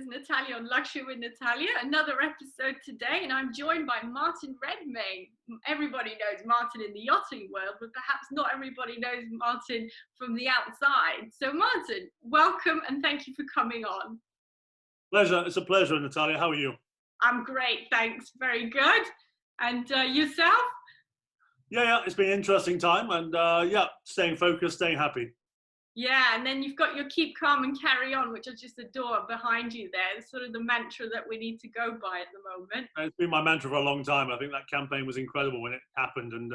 is Natalia on Luxury with Natalia, another episode today, and I'm joined by Martin Redmayne. Everybody knows Martin in the yachting world, but perhaps not everybody knows Martin from the outside. So Martin, welcome and thank you for coming on. Pleasure. It's a pleasure, Natalia. How are you? I'm great, thanks. Very good. And yourself? Yeah, it's been an interesting time, and staying focused, staying happy. Yeah, and then you've got your keep calm and carry on, which I just adore behind you there. It's sort of the mantra that we need to go by at the moment. It's been my mantra for a long time. I think that campaign was incredible when it happened, and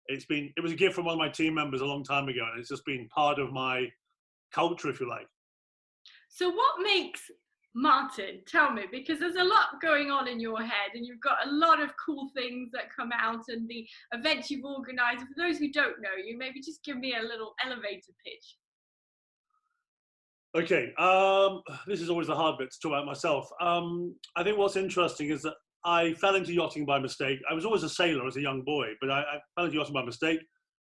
it was a gift from one of my team members a long time ago, and it's just been part of my culture, if you like. So what makes Martin, tell me, because there's a lot going on in your head and you've got a lot of cool things that come out and the events you've organized. For those who don't know you, maybe just give me a little elevator pitch. Okay, this is always the hard bit to talk about myself. I think what's interesting is that I fell into yachting by mistake. I was always a sailor as a young boy, but I fell into yachting by mistake,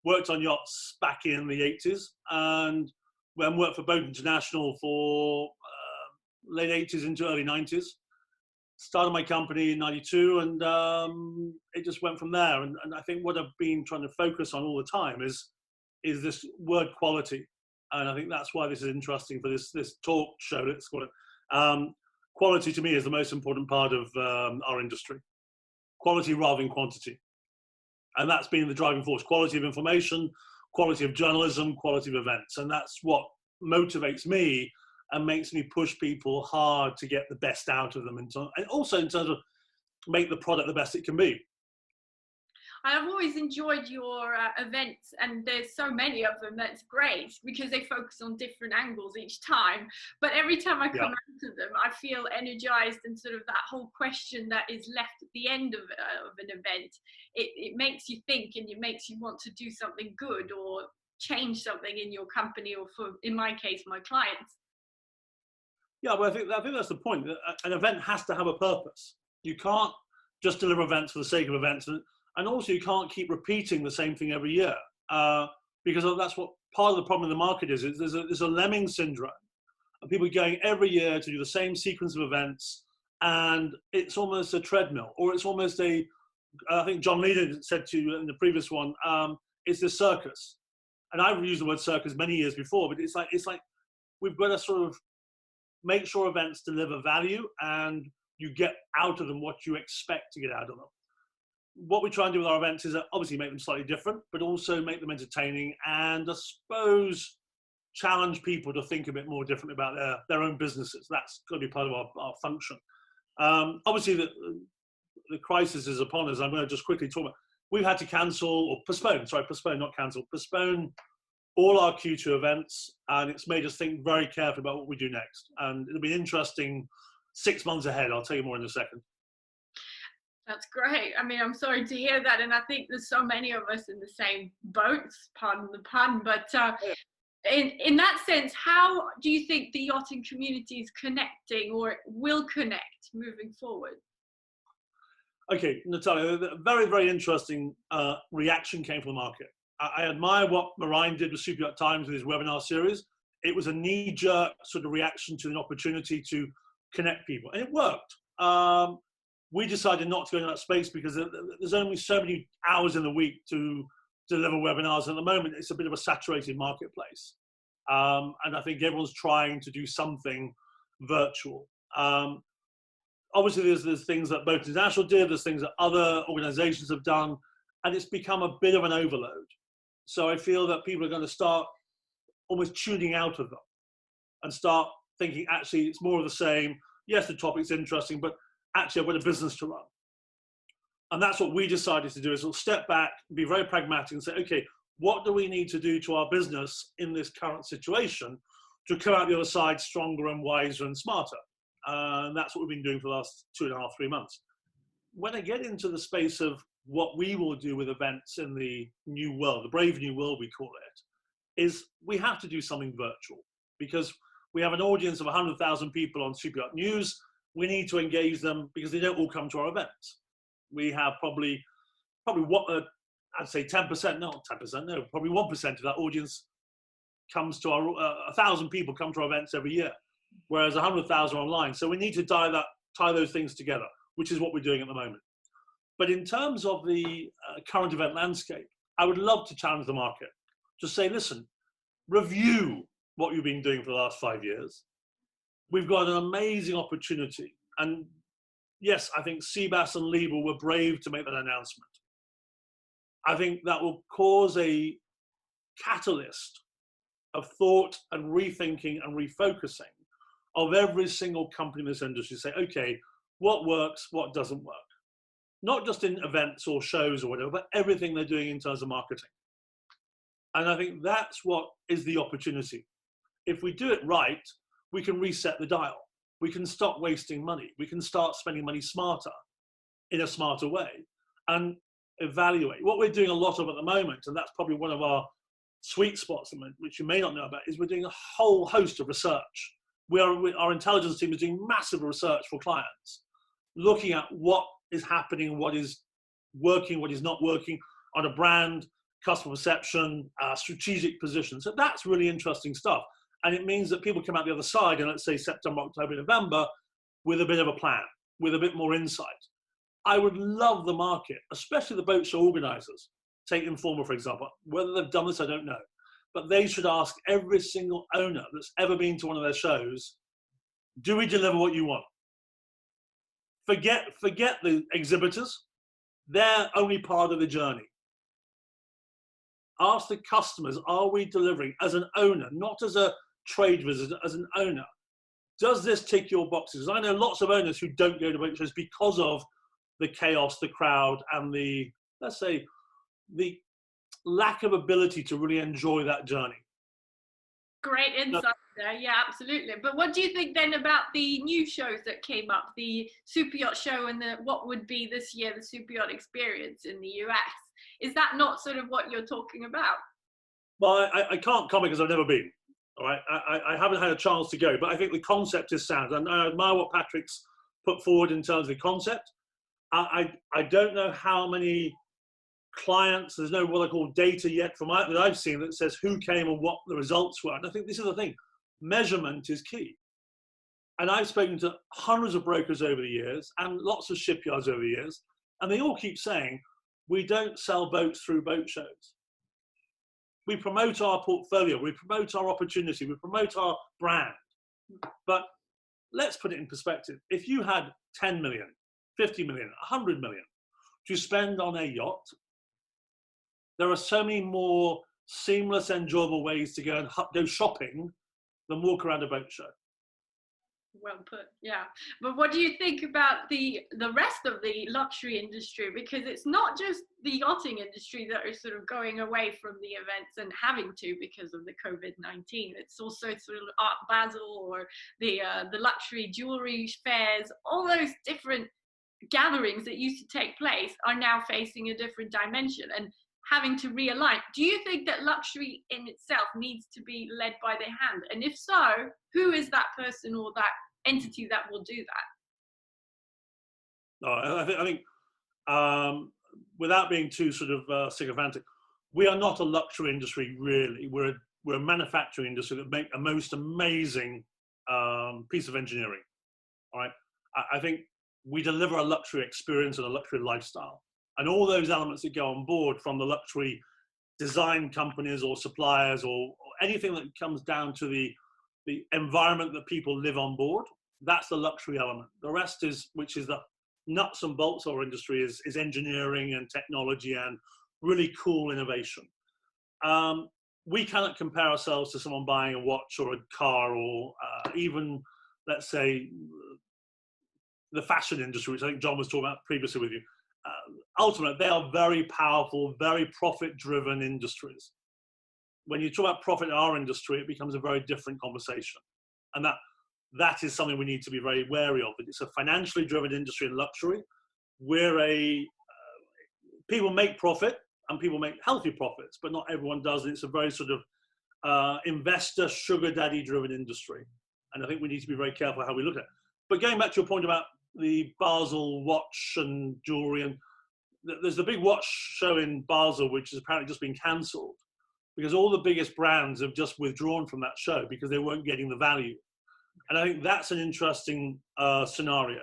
worked on yachts back in the 80s, and then worked for Boat International for late 80s into early 90s. Started my company in 92, and it just went from there. And I think what I've been trying to focus on all the time is this word quality. And I think that's why this is interesting for this talk show, let's call it. Quality to me is the most important part of our industry. Quality rather than quantity. And that's been the driving force. Quality of information, quality of journalism, quality of events. And that's what motivates me and makes me push people hard to get the best out of them. And also in terms of make the product the best it can be. I've always enjoyed your events, and there's so many of them. That's great because they focus on different angles each time. But every time I come out of them, I feel energized, and sort of that whole question that is left at the end of an event, it makes you think, and it makes you want to do something good or change something in your company, or for, in my case, my clients. Yeah, well, I think that's the point. An event has to have a purpose. You can't just deliver events for the sake of events. And also, you can't keep repeating the same thing every year because that's what part of the problem in the market is. There's a lemming syndrome of people going every year to do the same sequence of events, and it's almost a treadmill, or it's almost I think John Leader said to you in the previous one, it's the circus. And I've used the word circus many years before, but it's like we've got to sort of make sure events deliver value and you get out of them what you expect to get out of them. What we try and do with our events is obviously make them slightly different, but also make them entertaining and I suppose challenge people to think a bit more differently about their own businesses. That's got to be part of our function. Obviously, the crisis is upon us. I'm going to just quickly talk about, we've had to cancel or postpone all our Q2 events, and it's made us think very carefully about what we do next. And it'll be an interesting 6 months ahead. I'll tell you more in a second. That's great. I mean, I'm sorry to hear that. And I think there's so many of us in the same boat, pardon the pun. But in that sense, how do you think the yachting community is connecting or will connect moving forward? Okay, Natalia, a very, very interesting reaction came from the market. I admire what Marine did with Superyacht Times with his webinar series. It was a knee-jerk sort of reaction to an opportunity to connect people, and it worked. We decided not to go into that space because there's only so many hours in the week to deliver webinars. At the moment, it's a bit of a saturated marketplace. And I think everyone's trying to do something virtual. Obviously, there's things that Boat International did, there's things that other organizations have done, and it's become a bit of an overload. So I feel that people are going to start almost tuning out of them and start thinking, actually, it's more of the same. Yes, the topic's interesting, but actually, I've got a business to run. And that's what we decided to do, is we'll step back, be very pragmatic and say, okay, what do we need to do to our business in this current situation to come out the other side stronger and wiser and smarter? And that's what we've been doing for the last 2.5, 3 months. When I get into the space of what we will do with events in the new world, the brave new world we call it, is we have to do something virtual because we have an audience of 100,000 people on Superyacht News. We need to engage them because they don't all come to our events. We have probably what I'd say 10%, not 10%, no, probably 1% of that audience comes to our 1,000 people come to our events every year. whereas 100,000 online. So we need to tie those things together, which is what we're doing at the moment. But in terms of the current event landscape, I would love to challenge the market. Just say, listen, review what you've been doing for the last 5 years. We've got an amazing opportunity. And yes, I think Seabass and Liebel were brave to make that announcement. I think that will cause a catalyst of thought and rethinking and refocusing of every single company in this industry. Say, okay, what works, what doesn't work? Not just in events or shows or whatever, but everything they're doing in terms of marketing. And I think that's what is the opportunity. If we do it right, we can reset the dial. We can stop wasting money. We can start spending money smarter, in a smarter way, and evaluate. What we're doing a lot of at the moment, and that's probably one of our sweet spots, which you may not know about, is we're doing a whole host of research. Our intelligence team is doing massive research for clients, looking at what is happening, what is working, what is not working on a brand, customer perception, strategic position. So that's really interesting stuff. And it means that people come out the other side in, let's say, September, October, November, with a bit of a plan, with a bit more insight. I would love the market, especially the boat show organizers. Take Informa, for example. Whether they've done this, I don't know. But they should ask every single owner that's ever been to one of their shows, do we deliver what you want? Forget the exhibitors. They're only part of the journey. Ask the customers, are we delivering as an owner, not as a trade visitor, as an owner? Does this tick your boxes? I know lots of owners who don't go to boat shows because of the chaos, the crowd, and the, let's say, the lack of ability to really enjoy that journey. Great insight there, yeah, absolutely. But what do you think then about the new shows that came up, the Superyacht show and what would be this year the Superyacht Experience in the US? Is that not sort of what you're talking about? Well, I can't comment because I've never been. All right, I haven't had a chance to go, but I think the concept is sound, and I admire what Patrick's put forward in terms of the concept. I don't know how many clients, there's no what I call data yet that I've seen that says who came and what the results were. And I think this is the thing, measurement is key. And I've spoken to hundreds of brokers over the years and lots of shipyards over the years, and they all keep saying, we don't sell boats through boat shows. We promote our portfolio, we promote our opportunity, we promote our brand. But let's put it in perspective. If you had 10 million, 50 million, 100 million to spend on a yacht, there are so many more seamless, enjoyable ways to go and go shopping than walk around a boat show. Well put, yeah. But what do you think about the rest of the luxury industry? Because it's not just the yachting industry that is sort of going away from the events and having to because of the COVID-19. It's also sort of Art Basel or the luxury jewelry fairs. All those different gatherings that used to take place are now facing a different dimension and having to realign. Do you think that luxury in itself needs to be led by the hand? And if so, who is that person or that entity that will do that? I think without being too sort of sycophantic, we are not a luxury industry really. We're a manufacturing industry that make a most amazing piece of engineering. All right, I think we deliver a luxury experience and a luxury lifestyle. And all those elements that go on board from the luxury design companies or suppliers or anything that comes down to the environment that people live on board, that's the luxury element. The rest is, which is the nuts and bolts of our industry, is engineering and technology and really cool innovation. We cannot compare ourselves to someone buying a watch or a car or even, let's say, the fashion industry, which I think John was talking about previously with you. Ultimately, they are very powerful, very profit-driven industries. When you talk about profit in our industry, it becomes a very different conversation. And that is something we need to be very wary of. It's a financially driven industry in luxury. People make profit and people make healthy profits, but not everyone does. It's a very sort of investor, sugar daddy driven industry. And I think we need to be very careful how we look at it. But going back to your point about the Basel watch and jewelry, and there's the big watch show in Basel, which has apparently just been cancelled because all the biggest brands have just withdrawn from that show because they weren't getting the value. And I think that's an interesting scenario.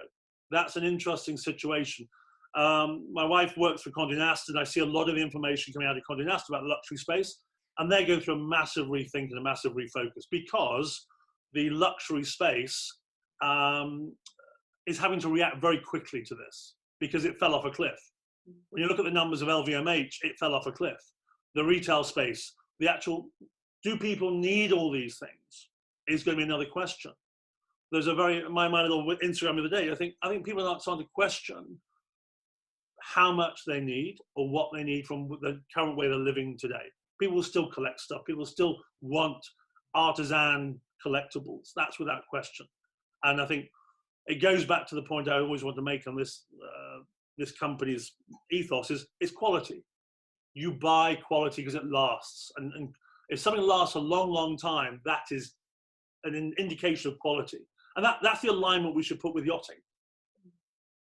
That's an interesting situation. My wife works for Condé Nast, and I see a lot of the information coming out of Condé Nast about the luxury space, and they're going through a massive rethink and a massive refocus because the luxury space is having to react very quickly to this because it fell off a cliff. When you look at the numbers of LVMH, it fell off a cliff. The retail space, the actual, do people need all these things, is going to be another question. There's a very, my little Instagram the other day, I think people are starting to question how much they need or what they need from the current way they're living today. People will still collect stuff. People still want artisan collectibles. That's without question. And I think it goes back to the point I always want to make on this this company's ethos is quality. You buy quality because it lasts. And if something lasts a long, long time, that is an indication of quality. And that's the alignment we should put with yachting.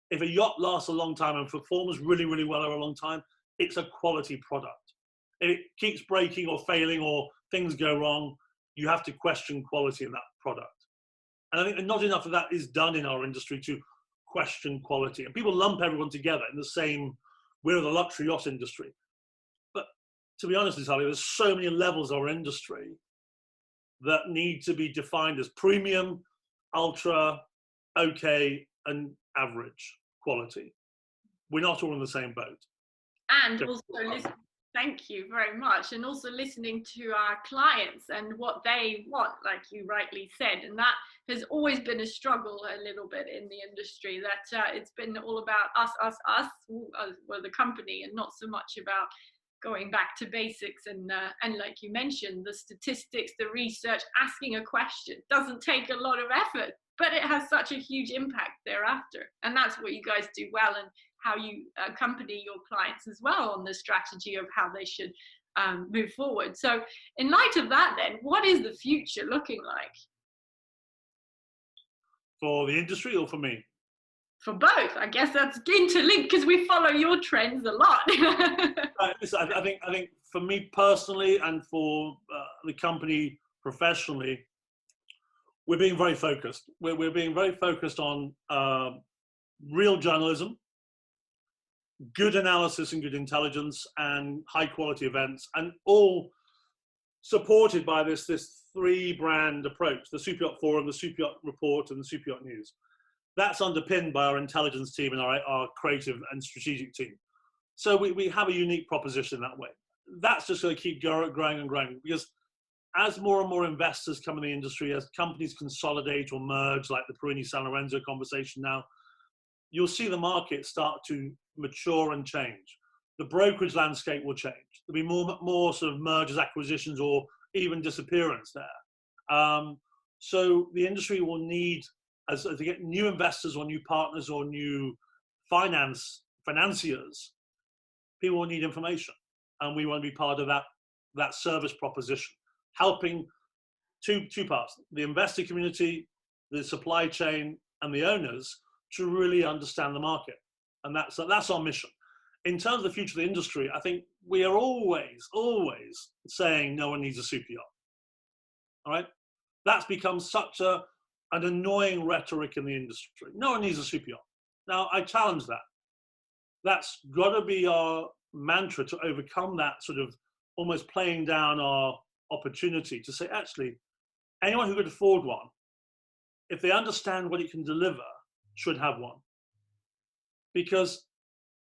If a yacht lasts a long time and performs really, really well over a long time, it's a quality product. If it keeps breaking or failing or things go wrong, you have to question quality in that product. And I think not enough of that is done in our industry to question quality. And people lump everyone together in the same, we're the luxury yacht industry. But to be honest, Natalia, there's so many levels of our industry that need to be defined as premium, ultra, okay, and average quality. We're not all in the same boat. And also thank you very much. And also listening to our clients and what they want, like you rightly said. And that has always been a struggle a little bit in the industry, that it's been all about us, well, the company, and not so much about going back to basics. And like you mentioned, the statistics, the research, asking a question doesn't take a lot of effort, but it has such a huge impact thereafter. And that's what you guys do well, and how you accompany your clients as well on the strategy of how they should move forward. So in light of that, then, what is the future looking like? For the industry or for me? For both. I guess that's interlinked because we follow your trends a lot. I think for me personally and for the company professionally, we're being very focused. We're being very focused on real journalism, good analysis and good intelligence, and high quality events, and all supported by this three brand approach: the Superyacht Forum, the Superyacht Report, and the Superyacht News. That's underpinned by our intelligence team and our creative and strategic team. So we have a unique proposition that way. That's just going to keep growing and growing, because as more and more investors come in the industry, as companies consolidate or merge, like the Perini San Lorenzo conversation now, you'll see the market start to mature and change. The brokerage landscape will change. There'll be more sort of mergers, acquisitions, or even disappearance there. So the industry will need, as they get new investors or new partners or new financiers, people will need information. And we want to be part of that service proposition, helping two parts: the investor community, the supply chain, and the owners to really understand the market. And that's our mission. In terms of the future of the industry, I think we are always saying no one needs a super yacht. All right? That's become such an annoying rhetoric in the industry. No one needs a super yacht. Now, I challenge that. That's got to be our mantra to overcome that sort of almost playing down our opportunity to say, actually, anyone who could afford one, if they understand what it can deliver, should have one. Because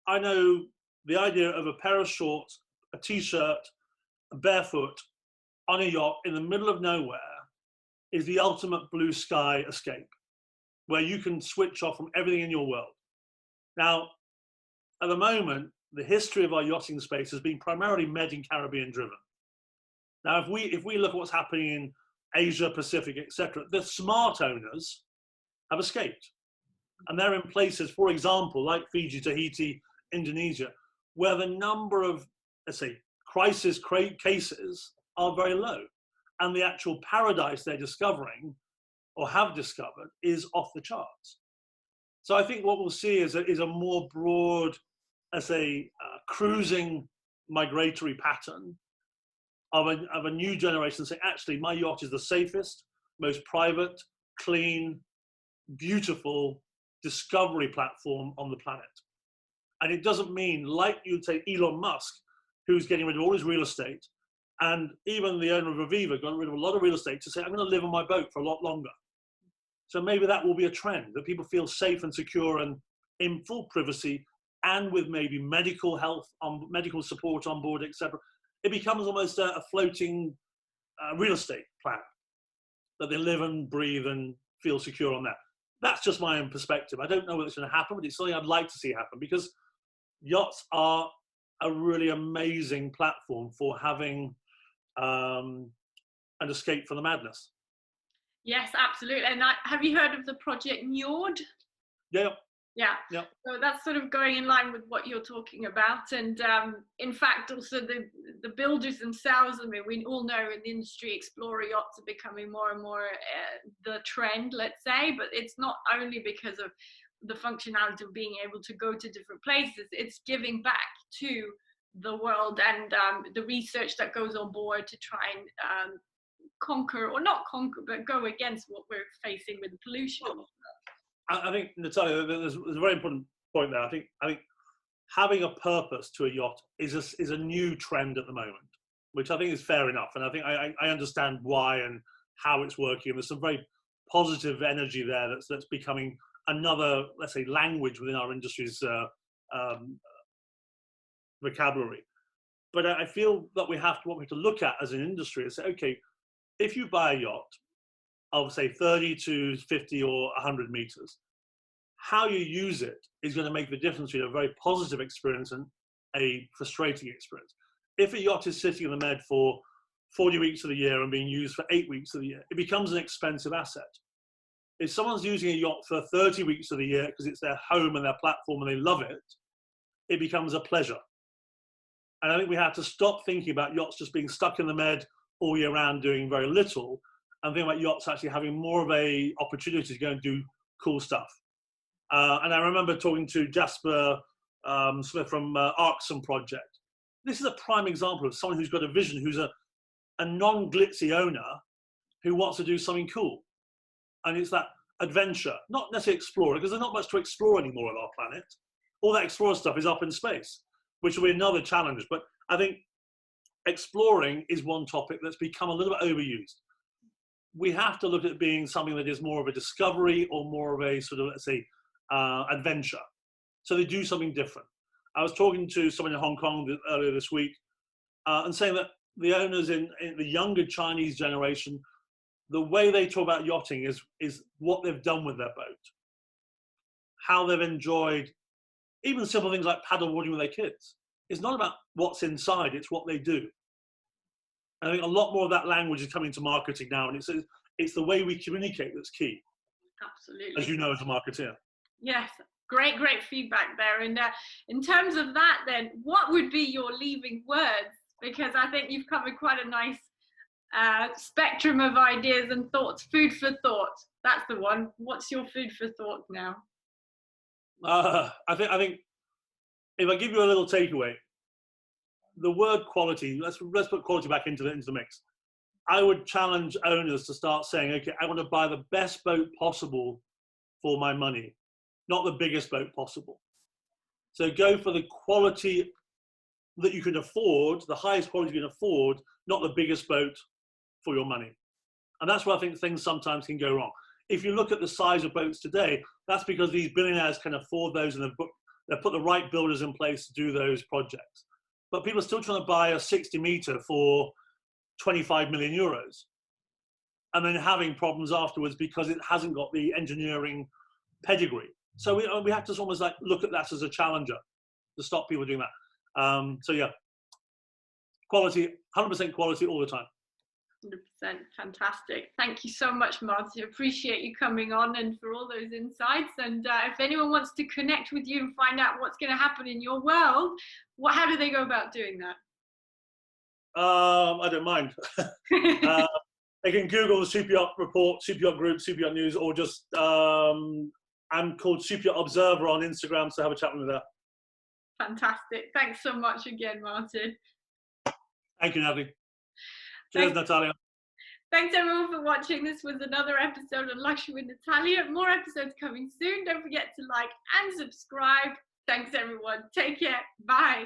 I know the idea of a pair of shorts, a t-shirt, barefoot on a yacht in the middle of nowhere is the ultimate blue sky escape, where you can switch off from everything in your world. Now, at the moment, the history of our yachting space has been primarily Med and Caribbean driven. Now, if we look at what's happening in Asia, Pacific, etc., the smart owners have escaped. And they're in places, for example, like Fiji, Tahiti, Indonesia, where the number of, let's say, crisis cases are very low. And the actual paradise they're discovering or have discovered is off the charts. So I think what we'll see is a more broad, as a cruising migratory pattern of a new generation saying, actually, my yacht is the safest, most private, clean, beautiful discovery platform on the planet. And it doesn't mean, like you'd say, Elon Musk, who's getting rid of all his real estate, and even the owner of Aviva got rid of a lot of real estate to say, I'm going to live on my boat for a lot longer. So maybe that will be a trend, that people feel safe and secure and in full privacy, and with maybe medical health, medical support on board, etc. It becomes almost a floating real estate plan, that they live and breathe and feel secure on that. That's just my own perspective. I don't know whether it's going to happen, but it's something I'd like to see happen, because yachts are a really amazing platform for having an escape from the madness. Yes, absolutely. And have you heard of the project Yacht? Yeah. Yeah. Yeah. So that's sort of going in line with what you're talking about. And in fact, also the builders themselves, I mean, we all know in the industry, explorer yachts are becoming more and more the trend, let's say, but it's not only because of the functionality of being able to go to different places, it's giving back to the world, and the research that goes on board to try and conquer, or not conquer, but go against what we're facing with pollution. I think, Natalia, there's a very important point there. I think having a purpose to a yacht is a new trend at the moment, which I think is fair enough. And I think I understand why and how it's working. And there's some very positive energy there that's becoming another, let's say, language within our industry's vocabulary. But I feel that what we have to look at as an industry is say, okay, if you buy a yacht of say 30 to 50 or 100 meters, how you use it is going to make the difference between a very positive experience and a frustrating experience. If a yacht is sitting in the Med for 40 weeks of the year and being used for 8 weeks of the year, it becomes an expensive asset. If someone's using a yacht for 30 weeks of the year because it's their home and their platform and they love it, it becomes a pleasure. And I think we have to stop thinking about yachts just being stuck in the Med all year round doing very little, and think about yachts actually having more of a opportunity to go and do cool stuff. And I remember talking to Jasper Smith from Arxon Project. This is a prime example of someone who's got a vision, who's a non-glitzy owner who wants to do something cool. And it's that adventure, not necessarily explorer, because there's not much to explore anymore on our planet. All that explorer stuff is up in space, which will be another challenge. But I think exploring is one topic that's become a little bit overused. We have to look at it being something that is more of a discovery or more of a sort of, let's say, adventure. So they do something different. I was talking to someone in Hong Kong earlier this week and saying that the owners in the younger Chinese generation, the way they talk about yachting is what they've done with their boat, how they've enjoyed even simple things like paddleboarding with their kids. It's not about what's inside, it's what they do. And I think a lot more of that language is coming to marketing now, and it's the way we communicate that's key. Absolutely. As you know, as a marketeer. Yes, great feedback there. And in terms of that then, what would be your leaving words? Because I think you've covered quite a nice spectrum of ideas and thoughts. Food for thought, that's the one. What's your food for thought now? I think if I give you a little takeaway, the word quality, let's put quality back into the mix. I would challenge owners to start saying, okay, I want to buy the best boat possible for my money, not the biggest boat possible. So go for the quality that you can afford, the highest quality you can afford, not the biggest boat for your money. And that's where I think things sometimes can go wrong. If you look at the size of boats today, that's because these billionaires can afford those, and they've put the right builders in place to do those projects. But people are still trying to buy a 60 meter for 25 million euros and then having problems afterwards because it hasn't got the engineering pedigree. So we have to almost like look at that as a challenger to stop people doing that. So yeah, quality, 100% quality all the time. 100%, fantastic. Thank you so much, Marty. Appreciate you coming on and for all those insights. And if anyone wants to connect with you and find out what's going to happen in your world, how do they go about doing that? I don't mind. They can Google the Superyacht report, Superyacht group, Superyacht news, or just I'm called Superyacht Observer on Instagram, so have a chat with me there. Fantastic. Thanks so much again, Martin. Thank you, Natalie. Cheers, Natalia. Thanks everyone for watching. This was another episode of Luxury with Natalia. More episodes coming soon. Don't forget to like and subscribe. Thanks everyone. Take care. Bye.